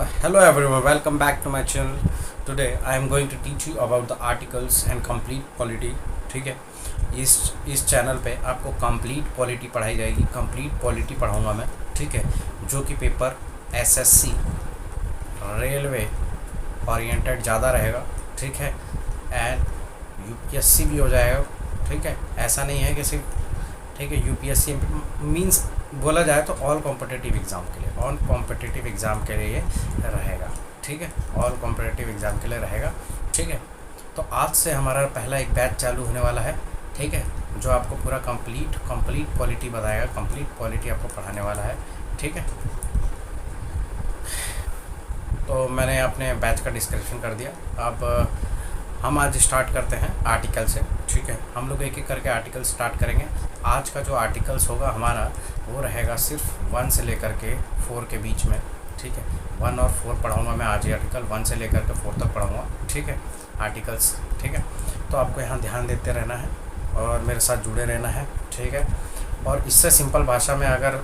Hello everyone, welcome back to my channel. Today I am going to teach you about the articles and complete polity. ठीक है, इस channel पे आपको complete polity पढ़ाई जाएगी. Complete polity पढ़ाऊंगा मैं. ठीक है, जो कि पेपर एसएससी रेलवे ओरिएंटेड ज़्यादा रहेगा. ठीक है, एंड यूपीएससी भी हो जाएगा. ठीक है, ऐसा नहीं है कि सिर्फ ठीक है यूपीएससी मींस बोला जाए तो ऑल कॉम्पिटिटिव एग्ज़ाम के लिए, ऑल कॉम्पिटिटिव एग्ज़ाम के लिए ये रहेगा. ठीक है, ऑल कॉम्पिटिटिव एग्ज़ाम के लिए रहेगा. ठीक है, तो आज से हमारा पहला एक बैच चालू होने वाला है. ठीक है, जो आपको पूरा कंप्लीट पॉलिटी बताएगा. कंप्लीट पॉलिटी आपको पढ़ाने वाला है. ठीक है, तो मैंने अपने बैच का डिस्क्रिप्शन कर दिया. अब हम आज स्टार्ट करते हैं आर्टिकल से. ठीक है, हम लोग एक एक करके आर्टिकल स्टार्ट करेंगे. आज का जो आर्टिकल्स होगा हमारा वो रहेगा सिर्फ 1 से लेकर के 4 के बीच में. ठीक है, 1 और 4 पढ़ाऊँगा मैं आज ही. आर्टिकल 1 से लेकर के 4 तक पढ़ाऊँगा. ठीक है, आर्टिकल्स. ठीक है, तो आपको यहाँ ध्यान देते रहना है और मेरे साथ जुड़े रहना है. ठीक है, और इससे सिंपल भाषा में अगर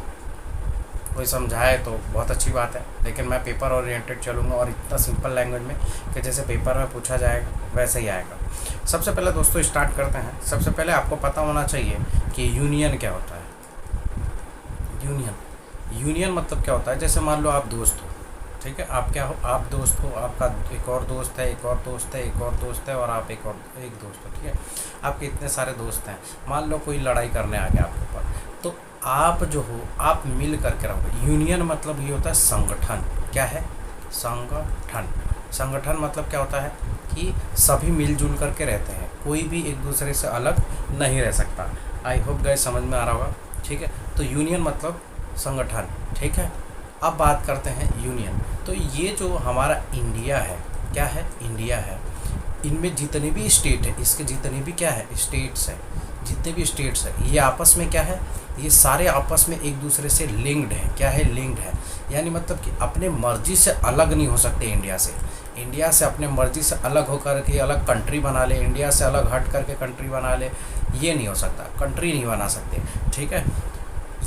कोई समझाए तो बहुत अच्छी बात है, लेकिन मैं पेपर ओरिएंटेड चलूँगा और इतना सिंपल लैंग्वेज में कि जैसे पेपर में पूछा जाएगा वैसे ही आएगा. सबसे पहले दोस्तों स्टार्ट करते हैं. सबसे पहले आपको पता होना चाहिए कि यूनियन क्या होता है. यूनियन मतलब क्या होता है. जैसे मान लो आप दोस्त हो. ठीक है, आप क्या हो, आप दोस्त हो, आपका एक और दोस्त है, एक और दोस्त है, एक और दोस्त है, और आप एक दोस्त हो. ठीक है, आपके इतने सारे दोस्त हैं. मान लो कोई लड़ाई करने आ गया आपके ऊपर, तो आप जो हो आप मिल करके रहोगे. यूनियन मतलब ये होता है संगठन. क्या है? संगठन. संगठन मतलब क्या होता है कि सभी मिलजुल करके रहते हैं, कोई भी एक दूसरे से अलग नहीं रह सकता. आई होप गाइस समझ में आ रहा होगा. ठीक है, तो यूनियन मतलब संगठन. ठीक है, अब बात करते हैं यूनियन. तो ये जो हमारा इंडिया है, क्या है? इंडिया है. इनमें जितने भी स्टेट है, इसके जितने भी क्या है स्टेट्स है, जितने भी स्टेट्स है, ये आपस में क्या है, ये सारे आपस में एक दूसरे से लिंक्ड है. क्या है? लिंक्ड है. यानी मतलब कि अपने मर्जी से अलग नहीं हो सकते. इंडिया से अपने मर्जी से अलग होकर के अलग कंट्री बना ले, इंडिया से अलग हट करके कंट्री बना ले, ये नहीं हो सकता. कंट्री नहीं बना सकते. ठीक है,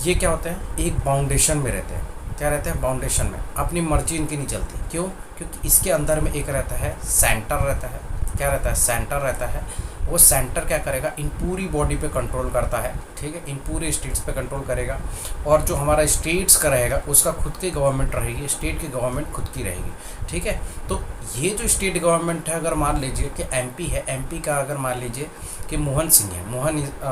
ये क्या होते हैं, एक बाउंडेशन में रहते हैं. क्या रहते हैं? बाउंडेशन में. अपनी मर्जी इनकी नहीं चलती. क्यों? क्योंकि इसके अंदर में एक रहता है सेंटर रहता है. क्या रहता है? सेंटर रहता है. वो सेंटर क्या करेगा, इन पूरी बॉडी पे कंट्रोल करता है. ठीक है, इन पूरे स्टेट्स पे कंट्रोल करेगा. और जो हमारा स्टेट्स का रहेगा उसका खुद की गवर्नमेंट रहेगी. स्टेट की गवर्नमेंट खुद की रहेगी. ठीक है, तो ये जो स्टेट गवर्नमेंट है, अगर मान लीजिए कि एमपी है, एमपी का अगर मान लीजिए कि मोहन सिंह है,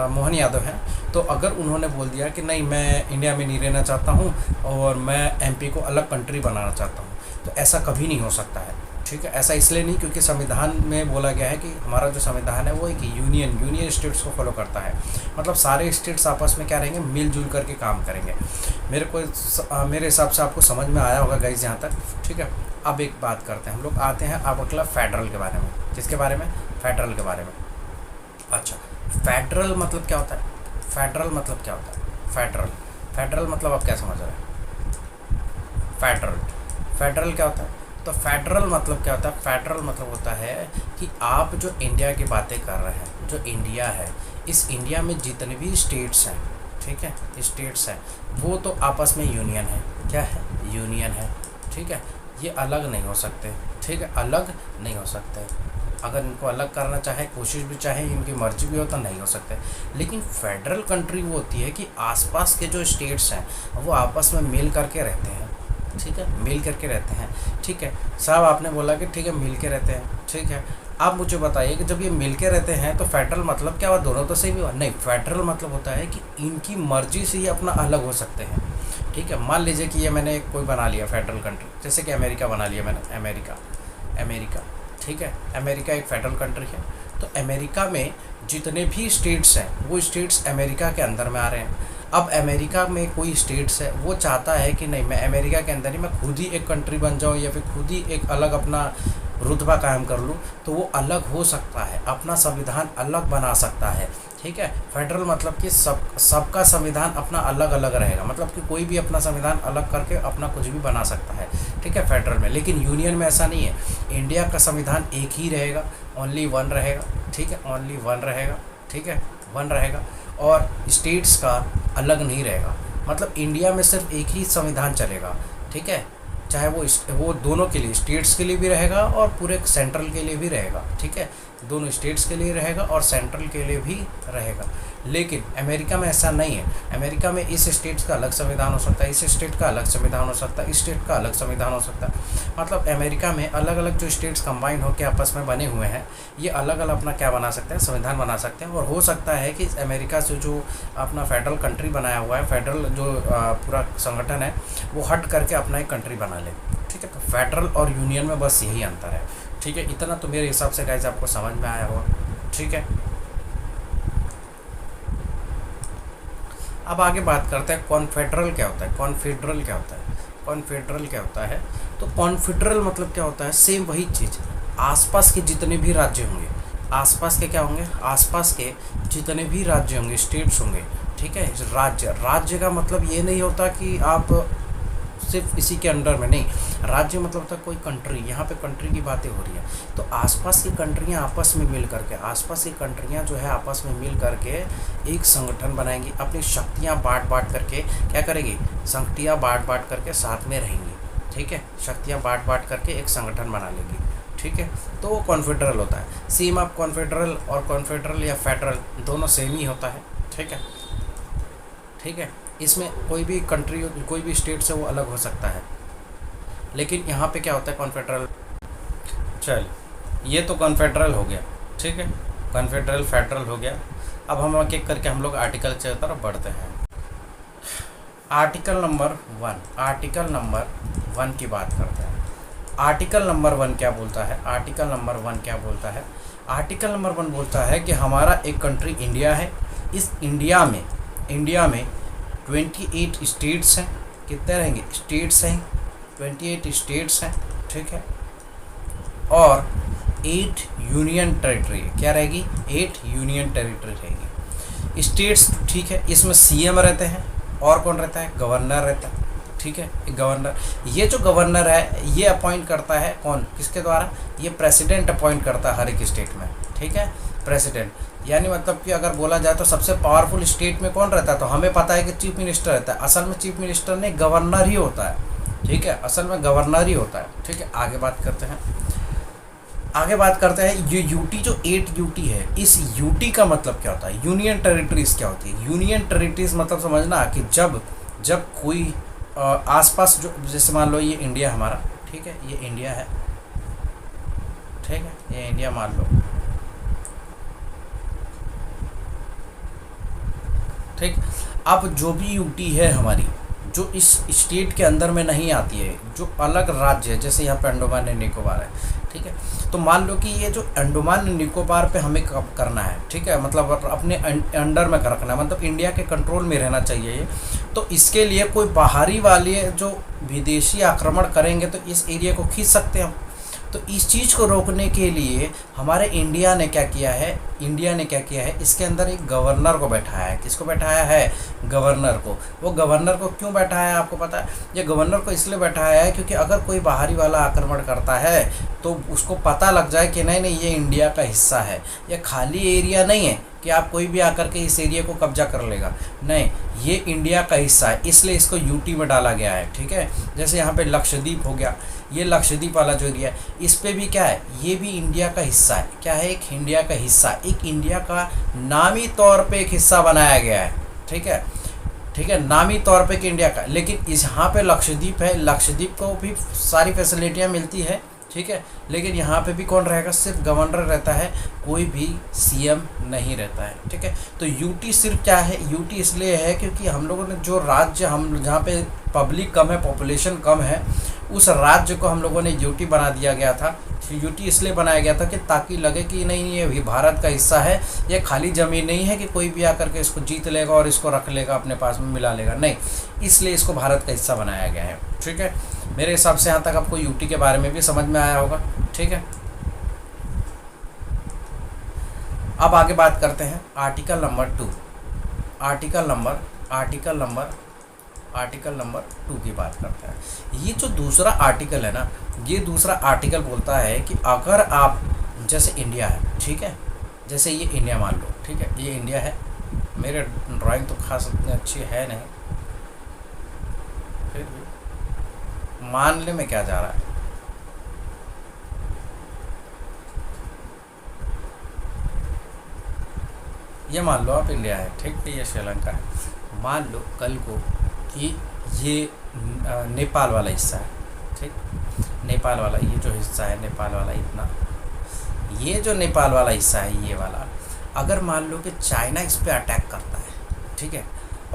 मोहन यादव हैं, तो अगर उन्होंने बोल दिया कि नहीं मैं इंडिया में नहीं रहना चाहता हूँ और मैं एमपी को अलग कंट्री बनाना चाहता हूँ, तो ऐसा कभी नहीं हो सकता है. ठीक है, ऐसा इसलिए नहीं क्योंकि संविधान में बोला गया है कि हमारा जो संविधान है वो एक यूनियन स्टेट्स को फॉलो करता है. मतलब सारे स्टेट्स आपस में क्या रहेंगे, मिलजुल करके काम करेंगे. मेरे हिसाब से आपको समझ में आया होगा गाइस यहाँ तक. ठीक है, अब एक बात करते हैं हम लोग, आते हैं अब अगला फेडरल के बारे में. किसके बारे में? फेडरल के बारे में. अच्छा, फेडरल मतलब क्या होता है? फेडरल मतलब क्या होता है? फेडरल मतलब आप क्या समझ रहे हैं? फेडरल क्या होता है? तो फेडरल मतलब क्या होता है? फेडरल मतलब होता है कि आप जो इंडिया की बातें कर रहे हैं, जो इंडिया है, इस इंडिया में जितने भी स्टेट्स हैं, ठीक है, स्टेट्स हैं, वो तो आपस में यूनियन है. क्या है? यूनियन है. ठीक है, ये अलग नहीं हो सकते. ठीक है, अलग नहीं हो सकते. अगर इनको अलग करना चाहे, कोशिश भी चाहे, इनकी मर्जी भी हो तो नहीं हो सकते. लेकिन फेडरल कंट्री वो होती है कि आसपास के जो स्टेट्स हैं वो आपस में मिल करके रहते हैं. ठीक है, मिल करके रहते हैं. ठीक है साहब, आपने बोला कि ठीक है मिल के रहते हैं. ठीक है, आप मुझे बताइए कि जब ये मिल के रहते हैं तो फेडरल मतलब क्या हुआ? दोनों तो सही भी हुआ? नहीं, फेडरल मतलब होता है कि इनकी मर्जी से ये अपना अलग हो सकते हैं. ठीक है, मान लीजिए कि ये मैंने कोई बना लिया फेडरल कंट्री, जैसे कि अमेरिका बना लिया मैंने. अमेरिका. ठीक है, अमेरिका एक फेडरल कंट्री है. तो अमेरिका में जितने भी स्टेट्स हैं वो स्टेट्स अमेरिका के अंदर में आ रहे हैं. अब अमेरिका में कोई स्टेट्स है, वो चाहता है कि नहीं मैं अमेरिका के अंदर ही मैं खुद ही एक कंट्री बन जाऊँ या फिर खुद ही एक अलग अपना रुतबा कायम कर लूँ, तो वो अलग हो सकता है, अपना संविधान अलग बना सकता है. ठीक है, फेडरल मतलब कि सबका संविधान अपना अलग अलग रहेगा. मतलब कि कोई भी अपना संविधान अलग करके अपना कुछ भी बना सकता है. ठीक है, फेडरल में. लेकिन यूनियन में ऐसा नहीं है. इंडिया का संविधान एक ही रहेगा, ओनली वन रहेगा. ठीक है, ओनली वन रहेगा. ठीक है, वन रहेगा. और स्टेट्स का अलग नहीं रहेगा. मतलब इंडिया में सिर्फ एक ही संविधान चलेगा. ठीक है, चाहे वो दोनों के लिए, स्टेट्स के लिए भी रहेगा और पूरे सेंट्रल के लिए भी रहेगा, ठीक है, दोनों स्टेट्स के लिए रहेगा और सेंट्रल के लिए भी रहेगा। लेकिन अमेरिका में ऐसा नहीं है। अमेरिका में इस स्टेट का अलग संविधान हो सकता है, इस स्टेट का अलग संविधान हो सकता है, इस स्टेट का अलग संविधान हो सकता है। मतलब अमेरिका में अलग अलग जो स्टेट्स कंबाइंड होकर आपस में बने हुए हैं, ये अलग अलग अपना क्या बना सकते हैं, संविधान बना सकते हैं। और हो सकता है कि अमेरिका से जो अपना फेडरल कंट्री बनाया हुआ है, फेडरल जो पूरा संगठन है, वो हट करके अपना एक कंट्री बना ले, ठीक है। तो फेडरल और यूनियन में बस यही अंतर है, ठीक है। इतना तो मेरे हिसाब से गाइस आपको समझ में आया होगा, ठीक है। अब आगे बात करते हैं कॉन्फेडरल क्या होता है, कॉन्फेडरल क्या होता है। कॉन्फेडरल क्या होता है, तो कॉन्फेडरल मतलब क्या होता है, सेम वही चीज़, आसपास के जितने भी राज्य होंगे, आसपास के क्या होंगे, आसपास के जितने भी राज्य होंगे, स्टेट्स होंगे, ठीक है। राज्य का मतलब ये नहीं होता कि आप सिर्फ इसी के अंडर में, नहीं, राज्य मतलब होता है कोई कंट्री। यहाँ पे कंट्री की बातें हो रही है, तो आसपास की कंट्रियाँ आपस में मिल करके, आसपास की कंट्रियाँ जो है आपस में मिल करके एक संगठन बनाएंगी, अपनी शक्तियाँ बांट करके क्या करेगी, शक्तियाँ बांट करके साथ में रहेंगी, ठीक है। शक्तियाँ बांट करके एक संगठन बना लेगी, ठीक है। तो वो कॉन्फेडरल होता है। सेम आप कॉन्फेडरल और कॉन्फेडरल या फेडरल दोनों सेम ही होता है, ठीक है, ठीक है। इसमें कोई भी कंट्री, कोई भी स्टेट से वो अलग हो सकता है। लेकिन यहाँ पे क्या होता है, कॉन्फेडरल, चल ये तो कॉन्फेडरल हो गया, ठीक है, कॉन्फेडरल फेडरल हो गया। अब हम एक एक करके हम लोग आर्टिकल की तरफ बढ़ते हैं। आर्टिकल नंबर 1, आर्टिकल नंबर 1 की बात करते हैं। आर्टिकल नंबर 1 क्या बोलता है, आर्टिकल नंबर 1 क्या बोलता है, आर्टिकल नंबर 1 बोलता है कि हमारा एक कंट्री इंडिया है, इस इंडिया में 28 स्टेट्स हैं। कितने रहेंगे, स्टेट्स हैं, 28 स्टेट्स हैं, ठीक है। और 8 यूनियन टेरिटरी, क्या रहेगी, 8 यूनियन टेरिटरी रहेगी। स्टेट्स, ठीक है, इसमें सीएम रहते हैं और कौन रहता है, गवर्नर रहता है, ठीक है। गवर्नर, ये जो गवर्नर है ये अपॉइंट करता है कौन, किसके द्वारा, ये प्रेसिडेंट अपॉइंट करता है हर एक स्टेट में, ठीक है, प्रेसिडेंट। यानी मतलब कि अगर बोला जाए तो सबसे पावरफुल स्टेट में कौन रहता है, तो हमें पता है कि चीफ मिनिस्टर रहता है। असल में चीफ मिनिस्टर नहीं, गवर्नर ही होता है, ठीक है, असल में गवर्नर ही होता है, ठीक है। आगे बात करते हैं, आगे बात करते हैं। ये यूटी जो 8 यूटी है, इस यूटी का मतलब क्या होता है, यूनियन टेरिटरीज क्या होती है। यूनियन टेरिटरीज मतलब समझना कि जब कोई आसपास जो, जैसे मान लो ये इंडिया हमारा, ठीक है, ये इंडिया है, ठीक है, ये इंडिया मान लो, ठीक। अब जो भी यूटी है हमारी, जो इस स्टेट के अंदर में नहीं आती है, जो अलग राज्य है, जैसे यहाँ पे अंडमान एंड निकोबार है, ठीक है। तो मान लो कि ये जो अंडमान एंड निकोबार पे हमें कब करना है, ठीक है, मतलब अपने अंडर में रखना है, मतलब इंडिया के कंट्रोल में रहना चाहिए ये। तो इसके लिए कोई बाहरी वाले जो विदेशी आक्रमण करेंगे तो इस एरिया को खींच सकते हैं हम। तो इस चीज़ को रोकने के लिए हमारे इंडिया ने क्या किया है, इसके अंदर एक गवर्नर को बैठाया है। किसको बैठाया है, गवर्नर को। वो गवर्नर को क्यों बैठाया है आपको पता है, ये गवर्नर को इसलिए बैठाया है क्योंकि अगर कोई बाहरी वाला आक्रमण करता है तो उसको पता लग जाए कि नहीं ये इंडिया का हिस्सा है, ये खाली एरिया नहीं है कि आप कोई भी आकर के इस एरिया को कब्जा कर लेगा, नहीं, ये इंडिया का हिस्सा है, इसलिए इसको यूटी में डाला गया है, ठीक है। जैसे यहाँ पे लक्षद्वीप हो गया, ये लक्षद्वीप वाला जो एरिया है, इस पे भी क्या है, ये भी इंडिया का हिस्सा है, क्या है, एक इंडिया का हिस्सा, एक इंडिया का नामी तौर पे एक हिस्सा बनाया गया है, ठीक है, ठीक है, नामी तौर पे कि इंडिया का। लेकिन इस यहाँ पे लक्षद्वीप है, लक्षद्वीप को भी सारी फैसिलिटियाँ मिलती है, ठीक है, लेकिन यहाँ पे भी कौन रहेगा, सिर्फ गवर्नर रहता है, कोई भी सीएम नहीं रहता है, ठीक है। तो यूटी सिर्फ क्या है, यूटी इसलिए है क्योंकि हम लोगों ने जो राज्य, हम जहाँ पे पब्लिक कम है, पॉपुलेशन कम है, उस राज्य को हम लोगों ने यूटी बना दिया गया था। यूटी इसलिए बनाया गया था कि ताकि लगे कि नहीं ये भी भारत का हिस्सा है, ये खाली ज़मीन नहीं है कि कोई भी आकर के इसको जीत लेगा और इसको रख लेगा, अपने पास में मिला लेगा, नहीं, इसलिए इसको भारत का हिस्सा बनाया गया है, ठीक है। मेरे हिसाब से यहाँ तक आपको यूटी के बारे में भी समझ में आया होगा, ठीक है। अब आगे बात करते हैं आर्टिकल नंबर 2, आर्टिकल नंबर 2 की बात करते हैं। ये जो दूसरा आर्टिकल है ना, ये दूसरा आर्टिकल बोलता है कि अगर आप, जैसे इंडिया है, ठीक है, जैसे ये इंडिया मान लो, ठीक है, ये इंडिया है, मेरे ड्राइंग तो खास इतनी अच्छी है नहीं, फिर भी मानने में क्या जा रहा है? ये मान लो आप इंडिया है, ठीक है, ये श्रीलंका है। मान लो कल को कि ये नेपाल वाला हिस्सा है, ठीक, नेपाल वाला ये जो हिस्सा है, नेपाल वाला इतना, ये जो नेपाल वाला हिस्सा है ये वाला, अगर मान लो कि चाइना इस पर अटैक करता है, ठीक है,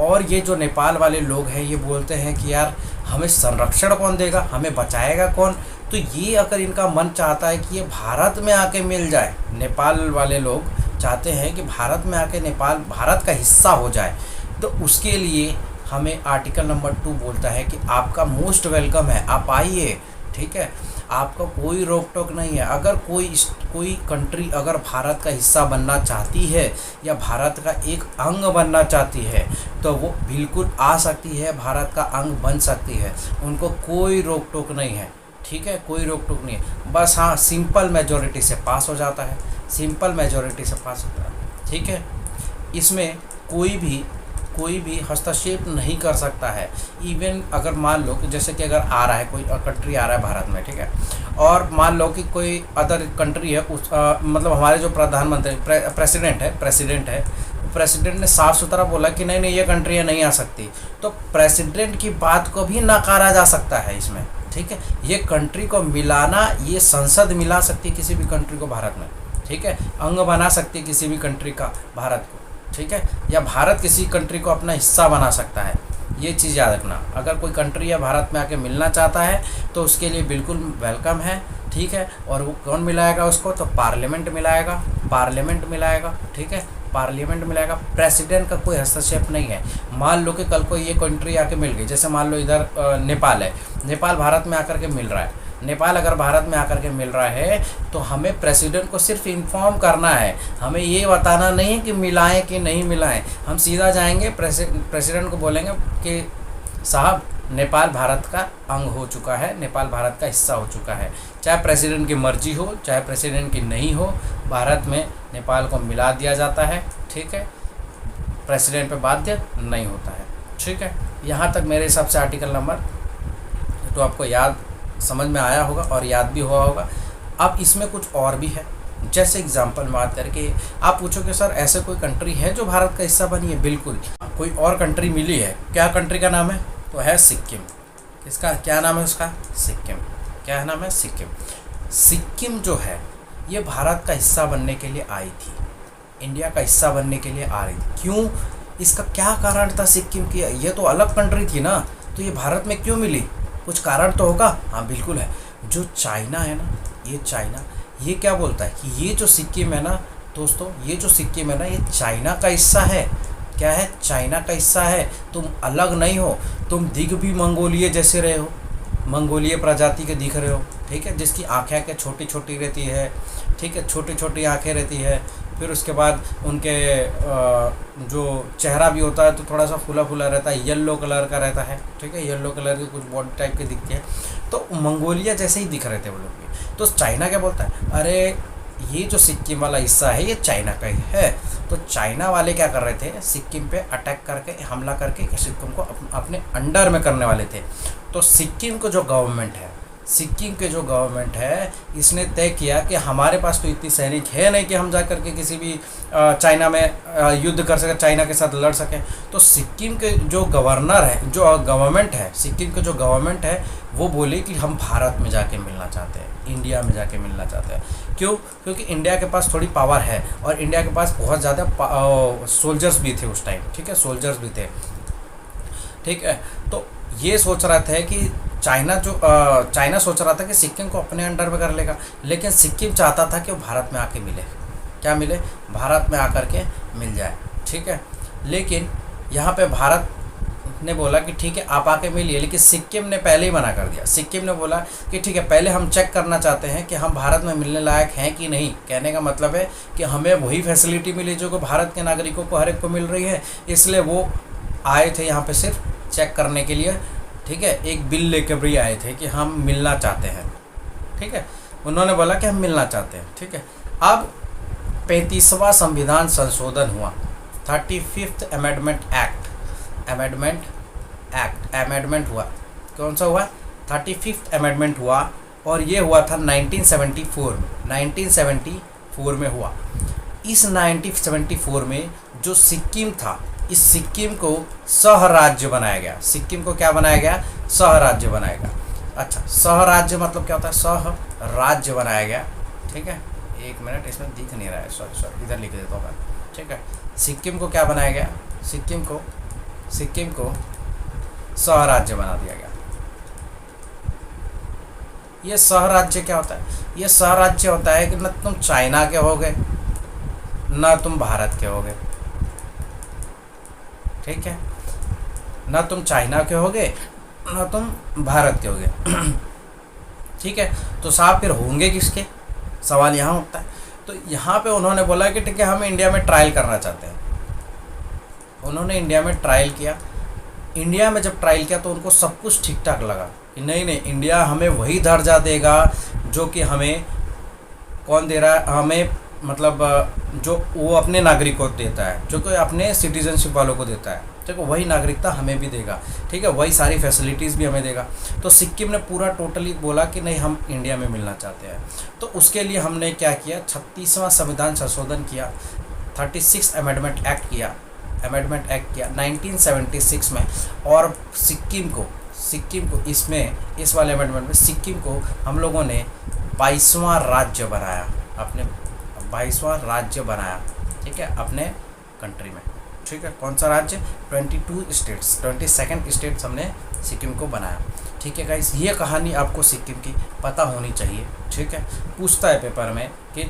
और ये जो नेपाल वाले लोग हैं ये बोलते हैं कि यार हमें संरक्षण कौन देगा, हमें बचाएगा कौन, तो ये अगर इनका मन चाहता है कि ये भारत में आके मिल जाए, नेपाल वाले लोग चाहते हैं कि भारत में आके नेपाल भारत का हिस्सा हो जाए, तो उसके लिए हमें आर्टिकल नंबर 2 बोलता है कि आपका मोस्ट वेलकम है, आप आइए, ठीक है, आपका कोई रोक टोक नहीं है। अगर कोई कंट्री अगर भारत का हिस्सा बनना चाहती है या भारत का एक अंग बनना चाहती है तो वो बिल्कुल आ सकती है, भारत का अंग बन सकती है, उनको कोई रोक टोक नहीं है, ठीक है, कोई रोक टोक नहीं है। बस हाँ, सिंपल मेजॉरिटी से पास हो जाता है, सिंपल मेजॉरिटी से पास होता है, ठीक है। इसमें कोई भी हस्तक्षेप नहीं कर सकता है। इवन अगर मान लो कि जैसे कि अगर आ रहा है कोई कंट्री आ रहा है भारत में, ठीक है, और मान लो कि कोई अदर कंट्री है उस मतलब हमारे जो प्रधानमंत्री प्रेसिडेंट ने साफ सुथरा बोला कि नहीं ये कंट्रियाँ नहीं आ सकती, तो प्रेसिडेंट की बात को भी नकारा जा सकता है इसमें, ठीक है। ये कंट्री को मिलाना, ये संसद मिला सकती है किसी भी कंट्री को भारत में, ठीक है, अंग बना सकती है किसी भी कंट्री का भारत को, ठीक है, या भारत किसी कंट्री को अपना हिस्सा बना सकता है। ये चीज़ याद रखना, अगर कोई कंट्री या भारत में आके मिलना चाहता है तो उसके लिए बिल्कुल वेलकम है, ठीक है। और वो कौन मिलाएगा उसको, तो पार्लियामेंट मिलाएगा, ठीक है, पार्लियामेंट मिलाएगा। प्रेसिडेंट का कोई हस्तक्षेप नहीं है। मान लो कि कल को ये कंट्री आके मिल गई, जैसे मान लो इधर नेपाल है, नेपाल भारत में आकर के मिल रहा है, नेपाल अगर भारत में आकर के मिल रहा है तो हमें प्रेसिडेंट को सिर्फ इन्फॉर्म करना है, हमें ये बताना नहीं है कि मिलाएं कि नहीं मिलाएं। हम सीधा जाएंगे प्रेसिडेंट को बोलेंगे कि साहब नेपाल भारत का अंग हो चुका है, नेपाल भारत का हिस्सा हो चुका है, चाहे प्रेसिडेंट की मर्जी हो चाहे प्रेसिडेंट की नहीं हो, भारत में नेपाल को मिला दिया जाता है, ठीक है, प्रेसिडेंट पे बाध्य नहीं होता है, ठीक है। यहाँ तक मेरे हिसाब से आर्टिकल नंबर तो आपको याद समझ में आया होगा और याद भी हुआ होगा। अब इसमें कुछ और भी है, जैसे एग्जांपल में बात करके आप पूछोगे सर ऐसे कोई कंट्री है जो भारत का हिस्सा बनी है? बिल्कुल, कोई और कंट्री मिली है। क्या कंट्री का नाम है? तो है सिक्किम। इसका क्या नाम है? उसका सिक्किम। क्या नाम है? सिक्किम। सिक्किम जो है ये भारत का हिस्सा बनने के लिए आई थी, इंडिया का हिस्सा बनने के लिए आ रही थी। क्यों? इसका क्या कारण था सिक्किम की? ये तो अलग कंट्री थी ना, तो ये भारत में क्यों मिली? कुछ कारण तो होगा। हाँ बिल्कुल है। जो चाइना है ना, ये चाइना ये क्या बोलता है कि ये जो सिक्किम है ना दोस्तों, ये जो सिक्किम है ना ये चाइना का हिस्सा है। क्या है? चाइना का हिस्सा है। तुम अलग नहीं हो, तुम दिख भी मंगोलिया जैसे रहे हो, मंगोलिया प्रजाति के दिख रहे हो, ठीक है, जिसकी आँखें छोटी छोटी रहती है, ठीक है, छोटी छोटी आँखें रहती है। फिर उसके बाद उनके जो चेहरा भी होता है तो थोड़ा सा फूला फूला रहता है, येलो कलर का रहता है, ठीक है, येलो कलर की कुछ बॉडी टाइप के दिखती है। तो मंगोलिया जैसे ही दिख रहे थे वो लोग भी। तो चाइना क्या बोलता है, अरे ये जो सिक्किम वाला हिस्सा है ये चाइना का ही है। तो चाइना वाले क्या कर रहे थे, सिक्किम पे अटैक करके, हमला करके सिक्किम को अपने अंडर में करने वाले थे। तो सिक्किम को जो गवर्नमेंट है, सिक्किम के जो गवर्नमेंट है, इसने तय किया कि हमारे पास तो इतनी सैनिक है नहीं कि हम जा कर के किसी भी चाइना में युद्ध कर सकें, चाइना के साथ लड़ सकें। तो सिक्किम के जो गवर्नर है, जो गवर्नमेंट है, सिक्किम के जो गवर्नमेंट है वो बोले कि हम भारत में जाके मिलना चाहते हैं, इंडिया में जाके मिलना चाहते हैं। क्यों? क्योंकि इंडिया के पास थोड़ी पावर है और इंडिया के पास बहुत ज़्यादा सोल्जर्स भी थे उस टाइम, ठीक है, सोल्जर्स भी थे, ठीक है। तो ये सोच रहा था कि चाइना सोच रहा था कि सिक्किम को अपने अंडर में कर लेगा, लेकिन सिक्किम चाहता था कि वो भारत में आके मिले। क्या मिले? भारत में आकर के मिल जाए, ठीक है। लेकिन यहाँ पे भारत ने बोला कि ठीक है आप आके मिलिए, लेकिन सिक्किम ने पहले ही मना कर दिया। सिक्किम ने बोला कि ठीक है पहले हम चेक करना चाहते हैं कि हम भारत में मिलने लायक हैं कि नहीं। कहने का मतलब है कि हमें वही फैसिलिटी मिली जो भारत के नागरिकों को हर एक को मिल रही है, इसलिए वो आए थे यहाँ पे सिर्फ चेक करने के लिए, ठीक है, एक बिल लेकर भी आए थे कि हम मिलना चाहते हैं, ठीक है, उन्होंने बोला कि हम मिलना चाहते हैं, ठीक है। अब 35वां संविधान संशोधन हुआ, 35th अमेंडमेंट एक्ट हुआ। कौन सा हुआ? 35th अमेंडमेंट हुआ और ये हुआ था 1974 में, 1974 में हुआ। इस 1974 में जो सिक्किम था, इस सिक्किम को सहराज्य बनाया गया। सिक्किम को क्या बनाया गया? सहराज्य बनाया गया। अच्छा, सहराज्य मतलब क्या होता है? सहराज्य बनाया गया। ठीक है, एक मिनट, इसमें दिख नहीं रहा है, सॉरी इधर लिख देता हूँ मैं। ठीक है, सिक्किम को क्या बनाया गया? सिक्किम को सहराज्य बना दिया गया। ये सहराज्य क्या होता है? ये सहराज्य होता है कि न तुम चाइना के हो गए, न तुम भारत के हो गए। ठीक है, न तुम चाइना के हो गए, न तुम भारत के हो गए। ठीक है, तो साहब फिर होंगे किसके? सवाल यहाँ उठता है। तो यहाँ पे उन्होंने बोला कि ठीक है, हम इंडिया में ट्रायल करना चाहते हैं। उन्होंने इंडिया में ट्रायल किया। इंडिया में जब ट्रायल किया तो उनको सब कुछ ठीक ठाक लगा कि नहीं, इंडिया हमें वही दर्जा देगा जो कि हमें कौन दे रहा है? हमें मतलब जो वो अपने नागरिकों को देता है, जो कि अपने सिटीजनशिप वालों को देता है। ठीक है, वही नागरिकता हमें भी देगा। ठीक है, वही सारी फैसिलिटीज़ भी हमें देगा। तो सिक्किम ने पूरा टोटली बोला कि नहीं, हम इंडिया में मिलना चाहते हैं। तो उसके लिए हमने क्या किया? 36वां संविधान संशोधन किया, 36 अमेंडमेंट एक्ट किया 1976 में। और सिक्किम को इसमें, इस वाले अमेंडमेंट में सिक्किम को हम लोगों ने 22वां राज्य बनाया, अपने 22वां राज्य बनाया। ठीक है, अपने कंट्री में। ठीक है, कौन सा राज्य? 22 स्टेट्स, 22nd स्टेट्स हमने सिक्किम को बनाया। ठीक है गाइस, ये कहानी आपको सिक्किम की पता होनी चाहिए। ठीक है, पूछता है पेपर में कि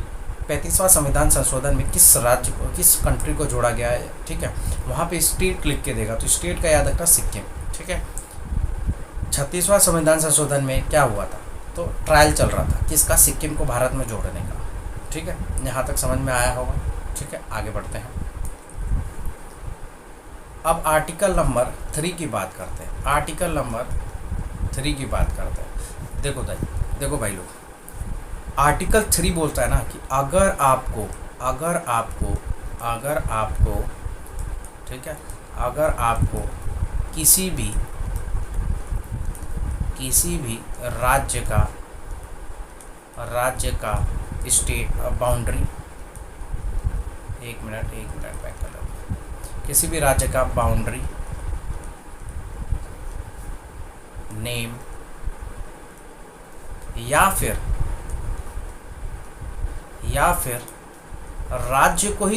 35वां संविधान संशोधन में किस राज्य को, किस कंट्री को जोड़ा गया है। ठीक है, वहाँ पे स्टेट लिख के देगा, तो स्टेट का याद रखना सिक्किम। ठीक है, 36वां संविधान संशोधन में क्या हुआ था? तो ट्रायल चल रहा था किसका? सिक्किम को भारत में जोड़ने का। ठीक है, यहाँ तक समझ में आया होगा। ठीक है, आगे बढ़ते हैं। अब आर्टिकल नंबर 3 की बात करते हैं। आर्टिकल नंबर 3 की बात करते हैं। देखो भाई लोग, आर्टिकल 3 बोलता है ना कि अगर आपको ठीक है, अगर आपको किसी भी राज्य का स्टेट बाउंड्री, एक मिनट बैक कर लो। किसी भी राज्य का बाउंड्री, नेम या फिर राज्य को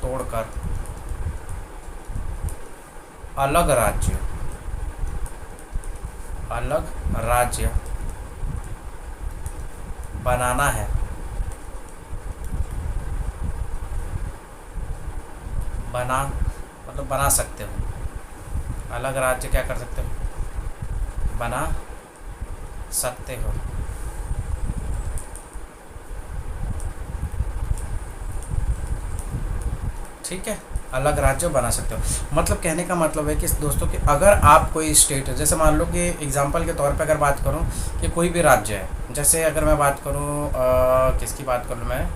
तोड़कर अलग राज्य बनाना है, बना सकते हो। अलग राज्य क्या कर सकते हो? बना सकते हो। ठीक है, अलग राज्य बना सकते हो। मतलब कहने का मतलब है कि दोस्तों कि अगर आप कोई स्टेट, जैसे मान लो कि एग्जांपल के तौर पे अगर बात करूं कि कोई भी राज्य है, जैसे अगर मैं बात करूं किसकी बात करूं मैं,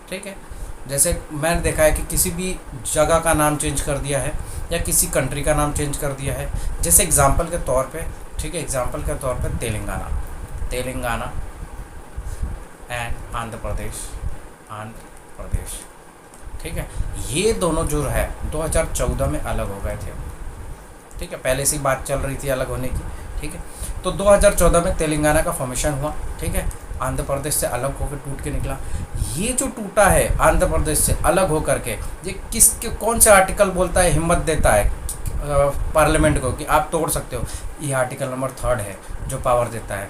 ठीक है, जैसे मैंने देखा है कि किसी भी जगह का नाम चेंज कर दिया है या किसी कंट्री का नाम चेंज कर दिया है। जैसे एग्जांपल के तौर पे, ठीक है, एग्जांपल के तौर पे तेलंगाना एंड आंध्र प्रदेश। ठीक है, ये दोनों जो है 2014 में अलग हो गए थे। ठीक है, पहले से ही बात चल रही थी अलग होने की। ठीक है, तो 2014 में तेलंगाना का फॉर्मेशन हुआ। ठीक है, आंध्र प्रदेश से अलग होकर टूट के निकला। ये जो टूटा है आंध्र प्रदेश से अलग होकर के, ये कौन सा आर्टिकल बोलता है, हिम्मत देता है पार्लियामेंट को कि आप तोड़ सकते हो? ये आर्टिकल नंबर 3 है जो पावर देता है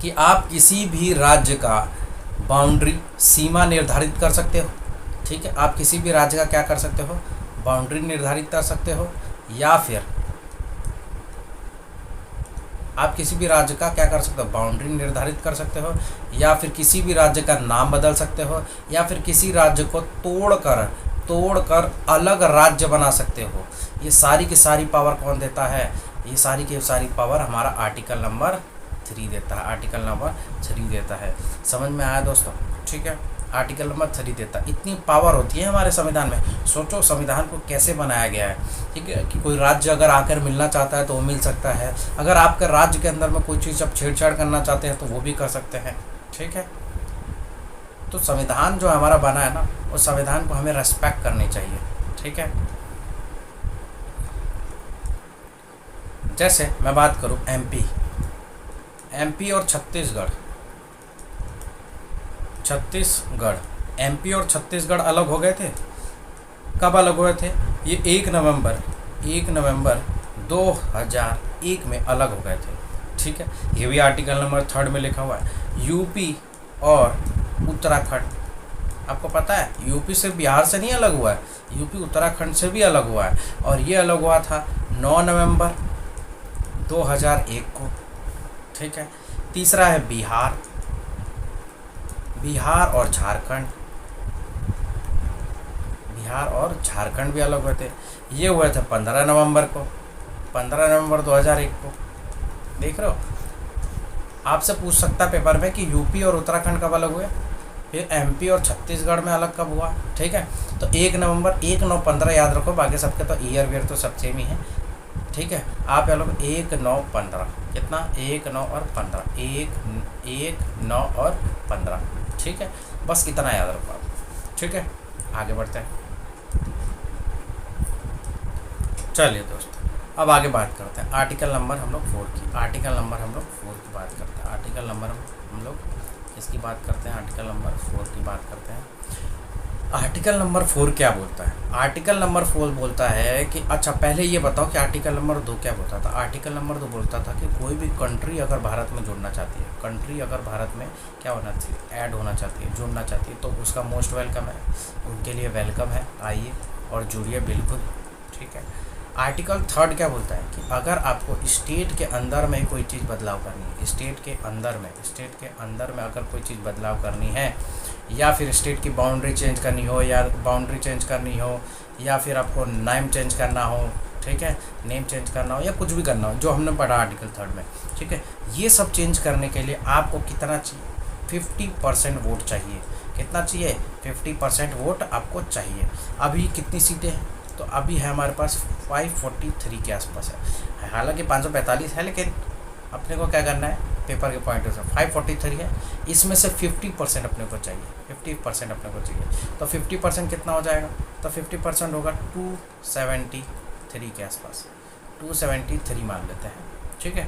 कि आप किसी भी राज्य का बाउंड्री, सीमा निर्धारित कर सकते हो। ठीक है, आप किसी भी राज्य का क्या कर सकते हो? बाउंड्री निर्धारित कर सकते हो, या फिर आप किसी भी राज्य का क्या कर सकते हो? बाउंड्री निर्धारित कर सकते हो, या फिर किसी भी राज्य का नाम बदल सकते हो, या फिर किसी राज्य को तोड़कर अलग राज्य बना सकते हो। ये सारी की सारी पावर कौन देता है? ये सारी की सारी पावर हमारा आर्टिकल नंबर 3 देता है। आर्टिकल नंबर 3 देता है। समझ में आया दोस्तों? ठीक है, आर्टिकल नंबर 3 देता है। इतनी पावर होती है हमारे संविधान में। सोचो संविधान को कैसे बनाया गया है, ठीक है, कि कोई राज्य अगर आकर मिलना चाहता है तो वो मिल सकता है, अगर आपके राज्य के अंदर में कोई चीज़ आप छेड़छाड़ करना चाहते हैं तो वो भी कर सकते हैं, ठीक है। तो संविधान जो हमारा बना है ना, उस संविधान को हमें रेस्पेक्ट करनी चाहिए, ठीक है। जैसे मैं बात करूं एमपी और छत्तीसगढ़ एमपी और छत्तीसगढ़ अलग हो गए थे। कब अलग हुए थे? ये 1 नवंबर 2001 में अलग हो गए थे, ठीक है। ये भी आर्टिकल नंबर 3 में लिखा हुआ है। यूपी और उत्तराखंड, आपको पता है यूपी से बिहार से नहीं अलग हुआ है, यूपी उत्तराखंड से भी अलग हुआ है, और ये अलग हुआ था 9 नवंबर 2001 को, ठीक है। तीसरा है बिहार और झारखंड भी अलग हुए थे। ये हुए थे 15 नवंबर 2001 को। देख रहे हो, आपसे पूछ सकता पेपर में कि यूपी और उत्तराखंड कब अलग हुए, फिर एमपी और छत्तीसगढ़ में अलग कब हुआ, ठीक है। तो 1 नवंबर 1/9/15 याद रखो, बाकी सबके तो ईयर वीयर तो सब सेम ही है, ठीक है। आप ये लोग 1/9/15 कितना, 1 9 और 15, 1 9 और 15, ठीक है। बस इतना याद रखो आप, ठीक है। आगे बढ़ते हैं। चलिए दोस्तों, अब आगे बात करते हैं आर्टिकल नंबर हम लोग 4 की। आर्टिकल नंबर हम लोग 4 की बात करते हैं। आर्टिकल नंबर हम लोग किसकी बात करते हैं? आर्टिकल नंबर 4 की बात करते हैं। आर्टिकल नंबर 4 क्या बोलता है? आर्टिकल नंबर 4 बोलता है कि अच्छा पहले ये बताओ कि आर्टिकल नंबर 2 क्या बोलता था। आर्टिकल नंबर 2 बोलता था कि कोई भी कंट्री अगर भारत में जुड़ना चाहती है, कंट्री अगर भारत में क्या होना चाहिए, ऐड होना चाहती है, जुड़ना चाहती है, तो उसका मोस्ट वेलकम है, उनके लिए वेलकम है, आइए और जुड़िए बिल्कुल, ठीक है। आर्टिकल 3 क्या बोलता है कि अगर आपको स्टेट के अंदर में कोई चीज़ बदलाव करनी है, स्टेट के अंदर में अगर कोई चीज़ बदलाव करनी है, या फिर स्टेट की बाउंड्री चेंज करनी हो, या फिर आपको नेम चेंज करना हो, ठीक है, नेम चेंज करना हो या कुछ भी करना हो, जो हमने पढ़ा आर्टिकल 3 में, ठीक है। ये सब चेंज करने के लिए आपको कितना चाहिए? 50% वोट चाहिए। कितना चाहिए? 50% वोट आपको चाहिए। अभी कितनी सीटें हैं? तो अभी है हमारे पास 543 के आसपास है, हालांकि 545 है, लेकिन अपने को क्या करना है, पेपर के पॉइंट से 543 है, इसमें से 50% अपने को चाहिए, 50% अपने को चाहिए। तो 50% कितना हो जाएगा? तो 50% होगा 273 के आसपास, 273 मान लेते हैं, ठीक है।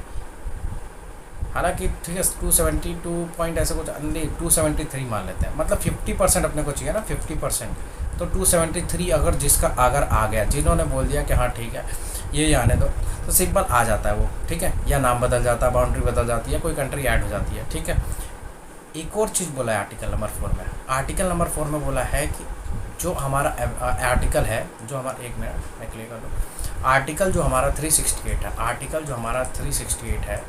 हालांकि ठीक है 272 पॉइंट ऐसे कुछ नहीं, 273 मान लेते हैं, मतलब 50% अपने को चाहिए ना, 50%। तो 273 अगर आ गया, जिन्होंने बोल दिया कि हाँ ठीक है ये आने दो, तो सिंपल आ जाता है वो, ठीक है, या नाम बदल जाता है, बाउंड्री बदल जाती है, कोई कंट्री ऐड हो जाती है, ठीक है। एक और चीज़ बोला है आर्टिकल नंबर 4 में। आर्टिकल नंबर 4 में बोला है कि जो हमारा आर्टिकल है, जो हमारा, एक मिनट मैं क्लियर कर दूँ, आर्टिकल जो हमारा 368 है, आर्टिकल जो हमारा 368 है,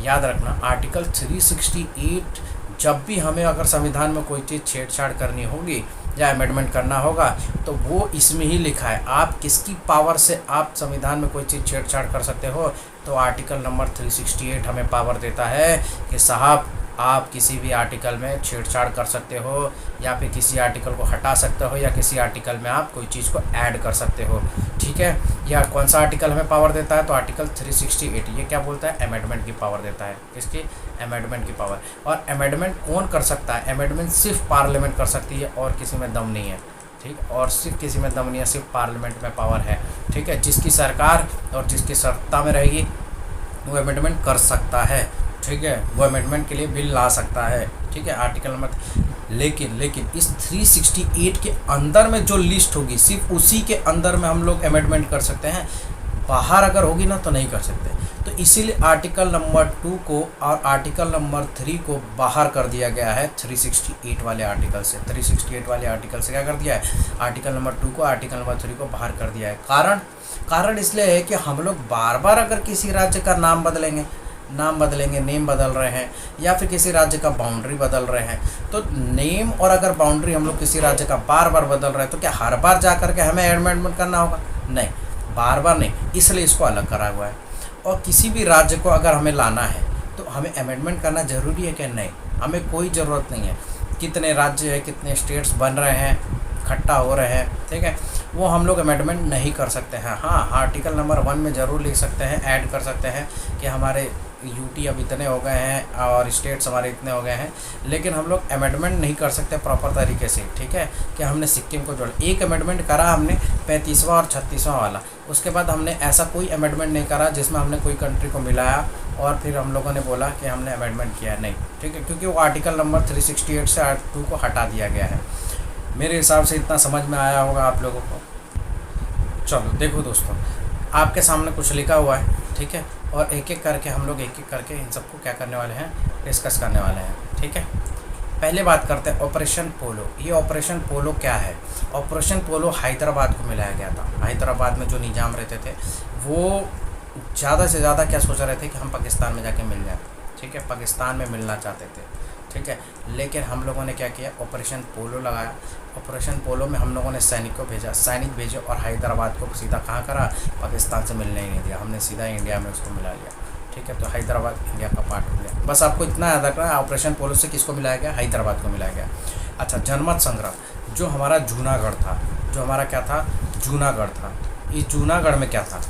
याद रखना आर्टिकल 368, जब भी हमें अगर संविधान में कोई चीज़ छेड़छाड़ करनी होगी या अमेंडमेंट करना होगा, तो वो इसमें ही लिखा है। आप किसकी पावर से आप संविधान में कोई चीज़ छेड़छाड़ कर सकते हो? तो आर्टिकल नंबर 368 हमें पावर देता है कि साहब आप किसी भी आर्टिकल में छेड़छाड़ कर सकते हो, या फिर किसी आर्टिकल को हटा सकते हो, या किसी आर्टिकल में आप कोई चीज़ को ऐड कर सकते हो, ठीक है। या कौन सा आर्टिकल हमें पावर देता है? तो आर्टिकल 368 ये क्या बोलता है? अमेंडमेंट की पावर देता है। किसकी? अमेंडमेंट की पावर। और अमेंडमेंट कौन कर सकता है? अमेंडमेंट सिर्फ पार्लियामेंट कर सकती है, और किसी में दम नहीं है, ठीक। और सिर्फ किसी में दम नहीं है, सिर्फ पार्लियामेंट में पावर है, ठीक है। जिसकी सरकार और जिसकी सत्ता में रहेगी वो अमेंडमेंट कर सकता है, ठीक है, वो अमेंडमेंट के लिए बिल ला सकता है, ठीक है। आर्टिकल नंबर लेकिन इस 368 के अंदर में जो लिस्ट होगी, सिर्फ उसी के अंदर में हम लोग अमेंडमेंट कर सकते हैं, बाहर अगर होगी ना तो नहीं कर सकते। तो इसीलिए आर्टिकल नंबर 2 को और आर्टिकल नंबर 3 को बाहर कर दिया गया है 368 वाले आर्टिकल से। 368 वाले आर्टिकल से क्या कर दिया है? आर्टिकल नंबर 2 को, आर्टिकल नंबर 3 को बाहर कर दिया है। कारण इसलिए है कि हम लोग बार बार अगर किसी राज्य का नाम बदलेंगे, नेम बदल रहे हैं, या फिर किसी राज्य का बाउंड्री बदल रहे हैं, तो नेम और अगर बाउंड्री हम लोग किसी राज्य का बार बार बदल रहे हैं, तो क्या हर बार जा कर के हमें अमेंडमेंट करना होगा? नहीं, बार बार नहीं, इसलिए इसको अलग करा हुआ है। और किसी भी राज्य को अगर हमें लाना है तो हमें अमेंडमेंट करना ज़रूरी है कि नहीं? हमें कोई ज़रूरत नहीं है। कितने राज्य है, कितने स्टेट्स बन रहे हैं, इकट्ठा हो रहे हैं, ठीक है, वो हम लोग अमेंडमेंट नहीं कर सकते हैं। हाँ, आर्टिकल नंबर 1 में ज़रूर लिख सकते हैं, ऐड कर सकते हैं कि हमारे यूटी अब इतने हो गए हैं और स्टेट्स हमारे इतने हो गए हैं, लेकिन हम लोग अमेंडमेंट नहीं कर सकते प्रॉपर तरीके से, ठीक है, कि हमने सिक्किम को जोड़ा। एक अमेंडमेंट करा हमने 35वां और 36वां वाला, उसके बाद हमने ऐसा कोई अमेंडमेंट नहीं करा जिसमें हमने कोई कंट्री को मिलाया और फिर हम लोगों ने बोला कि हमने अमेंडमेंट किया, नहीं, ठीक है, क्योंकि वो आर्टिकल नंबर 368 से आर्ट 2 को हटा दिया गया है। मेरे हिसाब से इतना समझ में आया होगा आप लोगों को। चलो देखो दोस्तों, आपके सामने कुछ लिखा हुआ है, ठीक है, और एक एक करके हम लोग एक एक करके इन सबको क्या करने वाले हैं, डिस्कस करने वाले हैं, ठीक है। पहले बात करते हैं ऑपरेशन पोलो। ये ऑपरेशन पोलो क्या है? ऑपरेशन पोलो हैदराबाद को मिलाया गया था। हैदराबाद में जो निज़ाम रहते थे वो ज़्यादा से ज़्यादा क्या सोच रहे थे कि हम पाकिस्तान में जाके मिल जाए, ठीक है, पाकिस्तान में मिलना चाहते थे, ठीक है, लेकिन हम लोगों ने क्या किया, ऑपरेशन पोलो लगाया। ऑपरेशन पोलो में हम लोगों ने सैनिक को भेजा, सैनिक भेजे और हैदराबाद को सीधा कहाँ करा, पाकिस्तान से मिलने ही नहीं दिया, हमने सीधा इंडिया में उसको मिला लिया, ठीक है। तो हैदराबाद इंडिया का पार्ट हो गया। बस आपको इतना याद रखना है, ऑपरेशन पोलो से किसको मिलाया गया, हैदराबाद को मिलाया गया। अच्छा, जनमत संग्रह, जो हमारा जूनागढ़ था, जो हमारा क्या था, जूनागढ़ था। इस जूनागढ़ में क्या था,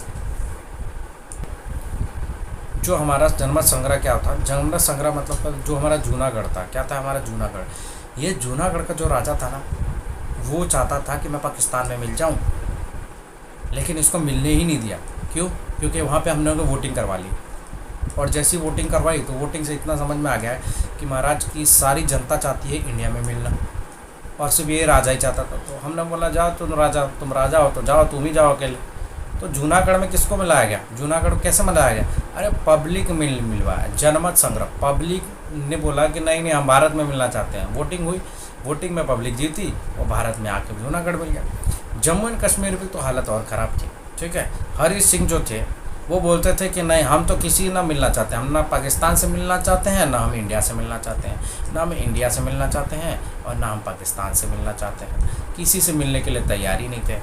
जो हमारा जनमत संग्रह क्या होता, जनमत संग्रह मतलब जो हमारा जूनागढ़ था, क्या था हमारा जूनागढ़। ये जूनागढ़ का जो राजा था ना, वो चाहता था कि मैं पाकिस्तान में मिल जाऊं, लेकिन इसको मिलने ही नहीं दिया। क्यों? क्योंकि वहाँ पे हमने वोटिंग करवा ली, और जैसी वोटिंग करवाई तो वोटिंग से इतना समझ में आ गया है कि महाराज की सारी जनता चाहती है इंडिया में मिलना, और सिर्फ ये राजा ही चाहता था। तो हमने बोला जाओ तुम राजा हो तो जाओ, तुम ही जाओ अकेले। तो जूनागढ़ में किसको मिलाया गया, जूनागढ़ कैसे मिलाया गया, अरे पब्लिक मिलवाया, जनमत संग्रह। पब्लिक ने बोला कि नहीं हम भारत में मिलना चाहते हैं, वोटिंग हुई, वोटिंग में पब्लिक जीती और भारत में आके जूनागढ़ मिल गया। जम्मू एंड कश्मीर की तो हालत और ख़राब थी, ठीक है। हरी सिंह जो थे वो बोलते थे कि नहीं, हम तो किसी ना मिलना चाहते हैं, हम ना पाकिस्तान से मिलना चाहते हैं, ना हम इंडिया से मिलना चाहते हैं, ना हम इंडिया से मिलना चाहते हैं और ना हम पाकिस्तान से मिलना चाहते हैं, किसी से मिलने के लिए तैयार ही नहीं थे।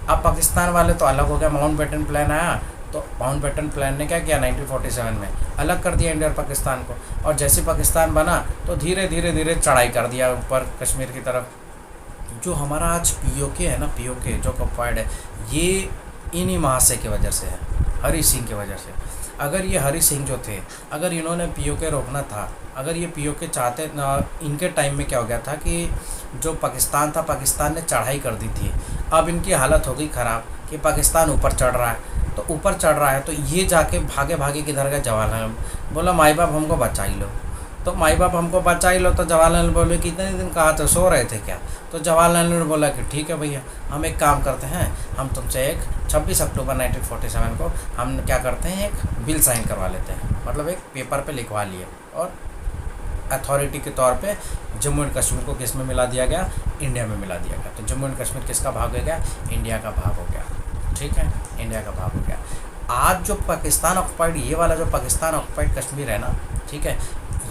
अब पाकिस्तान वाले तो अलग हो गया, माउंटबेटन प्लान आया, तो माउंटबेटन प्लान ने क्या किया, 1947 में अलग कर दिया इंडिया और पाकिस्तान को, और जैसे पाकिस्तान बना तो धीरे धीरे धीरे चढ़ाई कर दिया ऊपर कश्मीर की तरफ। जो हमारा आज पीओके है ना, पीओके जो ऑक्युपाइड है, ये इन्हीं महाशय की वजह से है, हरी सिंह की वजह से। अगर ये हरी सिंह जो थे, अगर इन्होंने पीओके रोकना था, अगर ये पीओके चाहते ना, इनके टाइम में क्या हो गया था कि जो पाकिस्तान था, पाकिस्तान ने चढ़ाई कर दी थी। अब इनकी हालत हो गई ख़राब कि पाकिस्तान ऊपर चढ़ रहा है, तो ऊपर चढ़ रहा है तो ये जाके भागे भागे किधर गए, जवाहरलाल बोला माई बाप हमको बचा ही लो। तो माई बाप हमको बचा ही लो, तो जवाहरलाल बोले कि इतने दिन कहाँ थे, सो रहे थे क्या। तो जवाहरलाल ने बोला कि ठीक है भैया, हम एक काम करते हैं, हम तुमसे एक 26 अक्टूबर 1947 को हम क्या करते हैं, एक बिल साइन करवा लेते हैं, मतलब एक पेपर पे लिखवा लिए, और अथॉरिटी के तौर पे जम्मू एंड कश्मीर को किस में मिला दिया गया, इंडिया में मिला दिया गया। तो जम्मू एंड कश्मीर किसका भाग हो गया, इंडिया का भाग हो गया, ठीक है, इंडिया का भाग हो गया। आज जो पाकिस्तान ऑक्युपाइड, ये वाला जो पाकिस्तान ऑक्युपाइड कश्मीर है ना, ठीक है,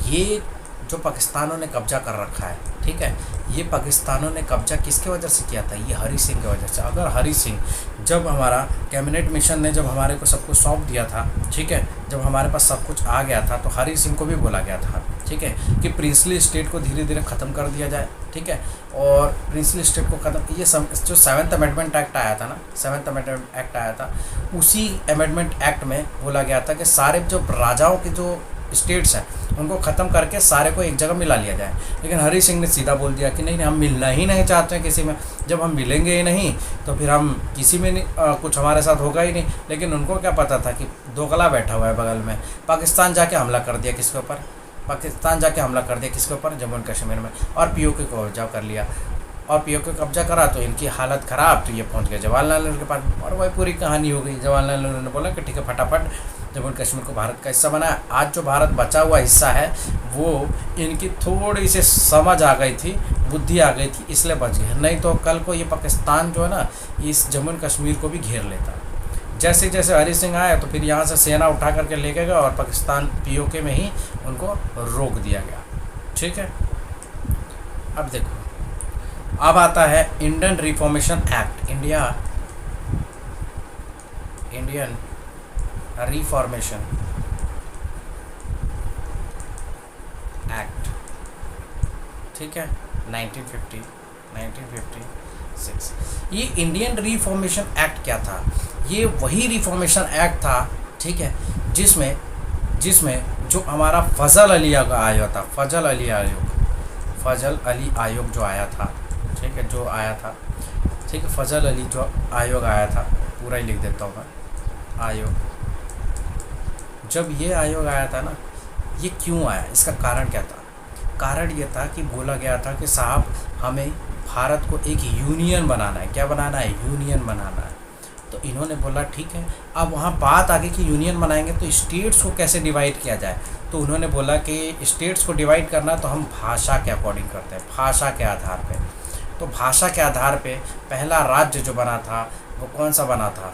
ये जो पाकिस्तानों ने कब्जा कर रखा है, ठीक है, ये पाकिस्तानों ने कब्जा किसके वजह से किया था, ये हरी सिंह की वजह से। अगर हरी सिंह, जब हमारा कैबिनेट मिशन ने जब हमारे को सब कुछ सौंप दिया था, ठीक है, जब हमारे पास सब कुछ आ गया था, तो हरी सिंह को भी बोला गया था, ठीक है, कि प्रिंसली स्टेट को धीरे धीरे ख़त्म कर दिया जाए, ठीक है, और प्रिंसली स्टेट को ख़त्म, ये जो 7th अमेंडमेंट एक्ट आया था ना, 7th अमेंडमेंट एक्ट आया था, उसी अमेंडमेंट एक्ट में बोला गया था कि सारे जो राजाओं के जो स्टेट्स हैं उनको ख़त्म करके सारे को एक जगह मिला लिया जाए। लेकिन हरी सिंह ने सीधा बोल दिया कि नहीं, हम मिलना ही नहीं चाहते हैं किसी में, जब हम मिलेंगे ही नहीं तो फिर हम किसी में नहीं, कुछ हमारे साथ होगा ही नहीं। लेकिन उनको क्या पता था कि दोगला बैठा हुआ है बगल में, पाकिस्तान जाके हमला कर दिया किसके ऊपर, पाकिस्तान जाके हमला कर दिया किसके ऊपर, जम्मू एंड कश्मीर में, और पीओके को कब्जा कर लिया, और पीओके कब्जा करा तो इनकी हालत ख़राब, तो ये पहुंच गए जवाहरलाल नेहरू के पास, और वही पूरी कहानी हो गई। जवाहरलाल नेहरू ने बोला कि ठीक है, फटाफट जम्मू एंड कश्मीर को भारत का हिस्सा बनाया। आज जो भारत बचा हुआ हिस्सा है वो इनकी थोड़ी सी समझ आ गई थी, बुद्धि आ गई थी, इसलिए बच गए, नहीं तो कल को ये पाकिस्तान जो है ना, इस जम्मू एंड कश्मीर को भी घेर लेता। जैसे जैसे हरी सिंह आया तो फिर यहाँ से सेना उठा करके लेके गया और पाकिस्तान पीओके में ही उनको रोक दिया गया, ठीक है। अब देखो, अब आता है Indian reformation act, Indian reformation act, ठीक है, 1956। ये इंडियन रिफॉर्मेशन एक्ट क्या था? ये वही रिफॉर्मेशन एक्ट था, ठीक है, जिसमें जिसमें जो हमारा फजल अली आयोग था, फजल अली आयोग जो आया था, ठीक है, जो आया था, ठीक है, फजल अली जो आयोग आया था, पूरा ही लिख देता हूँ मैं, आयोग, जब ये आयोग आया था ना, ये क्यों आया, इसका कारण क्या था? कारण ये था कि बोला गया था कि साहब हमें भारत को एक यूनियन बनाना है। क्या बनाना है? यूनियन बनाना है। तो इन्होंने बोला ठीक है। अब वहाँ बात आगे कि यूनियन बनाएंगे तो स्टेट्स को कैसे डिवाइड किया जाए? तो उन्होंने बोला कि स्टेट्स को डिवाइड करना तो हम भाषा के अकॉर्डिंग करते हैं, भाषा के आधार पे। तो भाषा के आधार पे पहला राज्य जो बना था वो कौन सा बना था?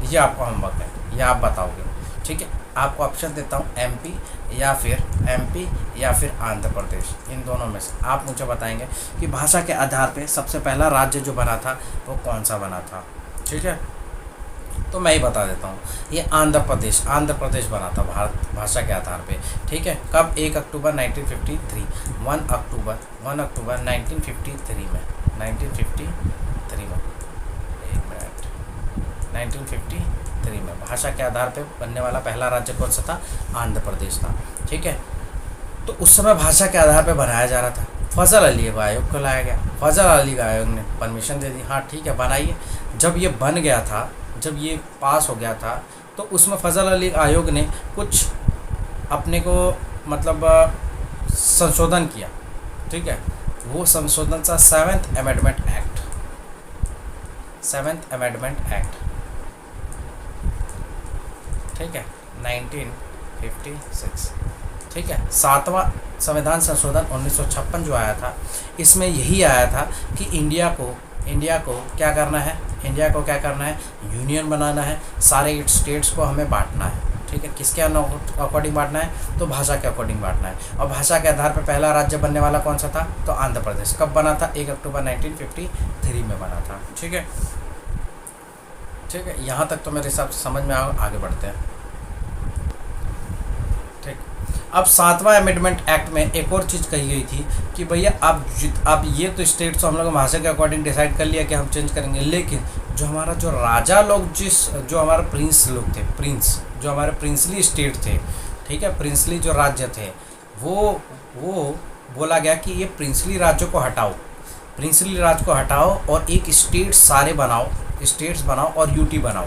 ये आपको होमवर्क है, ये आप बताओगे, ठीक है। आपको ऑप्शन देता हूँ, एमपी या फिर आंध्र प्रदेश, इन दोनों में से आप मुझे बताएंगे कि भाषा के आधार पे सबसे पहला राज्य जो बना था वो कौन सा बना था, ठीक है। तो मैं ही बता देता हूँ, ये आंध्र प्रदेश बना था भारत भाषा के आधार पे, ठीक है। कब? 1 अक्टूबर 1953, 1 अक्टूबर 1953 में, 1953 में, 1 मिनट, 1953 में भाषा के आधार पे बनने वाला पहला राज्य कौन सा था? आंध्र प्रदेश था, ठीक है। तो उस समय भाषा के आधार पे बनाया जा रहा था। फजल अली आयोग को लाया गया, फजल अली आयोग ने परमिशन दे दी, हाँ ठीक है बनाइए। जब ये बन गया था, जब ये पास हो गया था, तो उसमें फजल अली आयोग ने कुछ अपने को मतलब संशोधन किया, ठीक है। वो संशोधन था 7th amendment act, 7th amendment act, ठीक है, 1956, ठीक है। 7वां संविधान संशोधन 1956 जो आया था, इसमें यही आया था कि इंडिया को क्या करना है? इंडिया को क्या करना है? यूनियन बनाना है, सारे स्टेट्स को हमें बांटना है, ठीक है। किसके अकॉर्डिंग बांटना है? तो भाषा के अकॉर्डिंग बांटना है। और भाषा के आधार पर पहला राज्य बनने वाला कौन सा था? तो आंध्र प्रदेश। कब बना था? 1 अक्टूबर 1953 में बना था, ठीक है, ठीक है। यहाँ तक तो मेरे हिसाब से समझ में आगे बढ़ते हैं, ठीक। अब 7वां अमेंडमेंट एक्ट में एक और चीज़ कही गई थी कि भैया आप ये तो स्टेट्स हम लोग भाषा के अकॉर्डिंग डिसाइड कर लिया कि हम चेंज करेंगे, लेकिन जो हमारा जो राजा लोग जो हमारे प्रिंस लोग थे, जो हमारे प्रिंसली स्टेट थे, ठीक है, प्रिंसली जो राज्य थे, वो बोला गया कि ये प्रिंसली राज्यों को हटाओ, प्रिंसली राज्य को हटाओ और एक स्टेट्स बनाओ और यूटी बनाओ।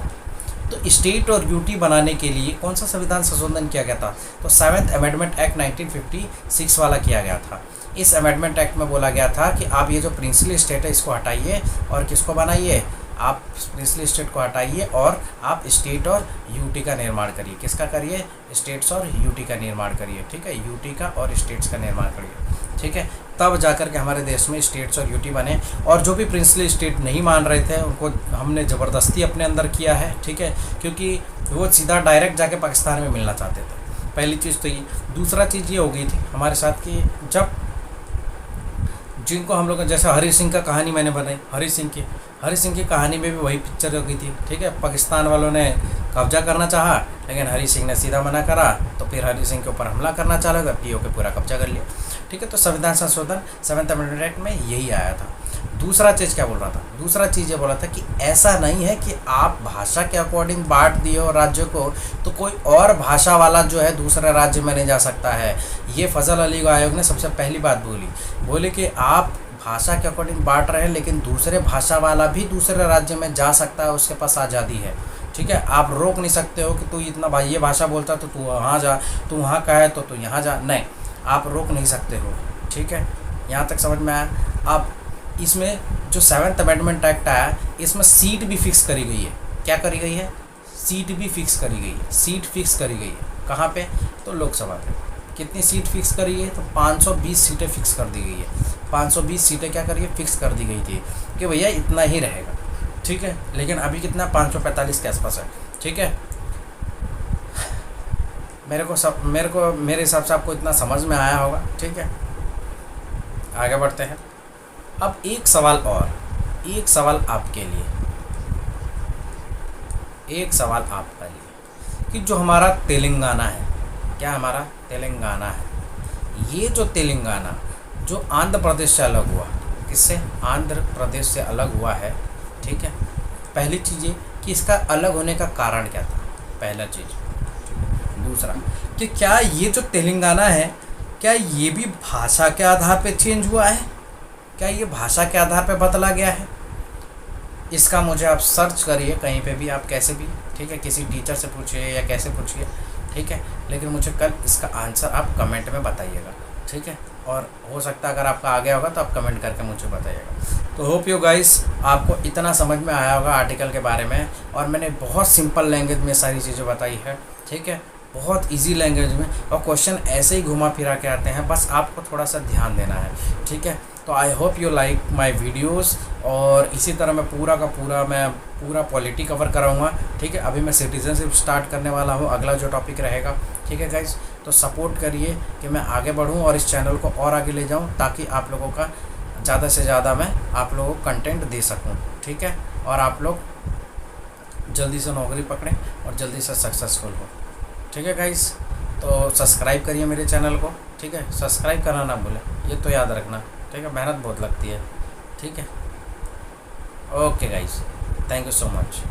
तो स्टेट और यूटी बनाने के लिए कौन सा संविधान संशोधन किया गया था? तो 7th अमेंडमेंट एक्ट 1956 वाला किया गया था। इस अमेंडमेंट एक्ट में बोला गया था कि आप ये जो प्रिंसली स्टेट है इसको हटाइए और किसको बनाइए? आप प्रिंसली स्टेट को हटाइए और आप स्टेट और यूटी का निर्माण करिए। किसका करिए? स्टेट्स और यूटी का निर्माण करिए, ठीक है, यूटी का और स्टेट्स का निर्माण करिए, ठीक है। तब जाकर के हमारे देश में स्टेट्स और यूटी बने। और जो भी प्रिंसली स्टेट नहीं मान रहे थे उनको हमने ज़बरदस्ती अपने अंदर किया है, ठीक है, क्योंकि वो सीधा डायरेक्ट जाके पाकिस्तान में मिलना चाहते थे। पहली चीज़ तो ये। दूसरा चीज़ ये हो गई थी हमारे साथ कि जब जिनको हम लोग, जैसे हरी सिंह का कहानी मैंने बनाई, हरी सिंह की कहानी में भी वही पिक्चर हो गई थी, ठीक है। पाकिस्तान वालों ने कब्जा करना चाहा लेकिन हरी सिंह ने सीधा मना करा, तो फिर हरी सिंह के ऊपर हमला करना चाहा गया, पीओ के पूरा कब्जा कर लिया, ठीक है। तो संविधान संशोधन 7th अमेंडमेंट एक्ट में यही आया था। दूसरा चीज़ क्या बोल रहा था? दूसरा चीज़ ये बोला था कि ऐसा नहीं है कि आप भाषा के अकॉर्डिंग बांट दिए हो राज्य को तो कोई और भाषा वाला जो है दूसरे राज्य में नहीं जा सकता है। ये फजल अली आयोग ने सबसे पहली बात बोले कि आप भाषा के अकॉर्डिंग बांट रहे हैं लेकिन दूसरे भाषा वाला भी दूसरे राज्य में जा सकता है, उसके पास आज़ादी है, ठीक है। आप रोक नहीं सकते हो कि तू इतना भाई ये भाषा बोलता तो तू वहाँ जा, तू वहाँ का है तो तू यहाँ जा, नहीं, आप रोक नहीं सकते हो, ठीक है। यहाँ तक समझ में आया। अब इसमें जो 7th अमेंडमेंट एक्ट आया, इसमें सीट भी फिक्स करी गई है। क्या करी गई है? सीट भी फिक्स करी गई है। सीट फिक्स करी गई है कहाँ पे? तो लोकसभा पे। कितनी सीट फिक्स करी है? तो 520 सीटें फिक्स कर दी गई है। 520 सीटें क्या करिए? फिक्स कर दी गई थी कि भैया इतना ही रहेगा, ठीक है। लेकिन अभी कितना? 545 के आसपास है, ठीक है। मेरे हिसाब से आपको इतना समझ में आया होगा, ठीक है। आगे बढ़ते हैं। अब एक सवाल आपके लिए, कि जो हमारा तेलंगाना है, क्या हमारा तेलंगाना है, ये जो तेलंगाना जो आंध्र प्रदेश से अलग हुआ, किससे? आंध्र प्रदेश से अलग हुआ है, ठीक है। पहली चीज़ ये कि इसका अलग होने का कारण क्या था, पहला चीज़। दूसरा कि क्या ये जो तेलंगाना है, क्या ये भी भाषा के आधार पे चेंज हुआ है? क्या ये भाषा के आधार पे बदला गया है? इसका मुझे आप सर्च करिए कहीं पे भी, आप कैसे भी, ठीक है, किसी टीचर से पूछिए या कैसे पूछिए, ठीक है। लेकिन मुझे कल इसका आंसर आप कमेंट में बताइएगा, ठीक है। और हो सकता है अगर आपका आ गया होगा तो आप कमेंट करके मुझे बताइएगा। तो होप यू गाइस आपको इतना समझ में आया होगा आर्टिकल के बारे में, और मैंने बहुत सिंपल लैंग्वेज में सारी चीज़ें बताई है, ठीक है, बहुत इजी लैंग्वेज में, और क्वेश्चन ऐसे ही घुमा फिरा के आते हैं, बस आपको थोड़ा सा ध्यान देना है, ठीक है। तो I hope you like my videos, और इसी तरह मैं पूरा पॉलिटी कवर कराऊंगा, ठीक है। अभी मैं सिटीजनशिप स्टार्ट करने वाला हूँ, अगला जो टॉपिक रहेगा, ठीक है गाइज। तो सपोर्ट करिए कि मैं आगे बढ़ूँ और इस चैनल को और आगे ले जाऊँ, ताकि आप लोगों का ज़्यादा से ज़्यादा मैं आप लोगों को कंटेंट दे सकूँ, ठीक है, और आप लोग जल्दी से नौकरी पकड़ें और जल्दी से सक्सेसफुल हो, ठीक है गाइस। तो सब्सक्राइब करिए मेरे चैनल को, ठीक है, सब्सक्राइब करना ना भूलें, ये तो याद रखना, ठीक है, मेहनत बहुत लगती है, ठीक है। Okay guys, thank you so much.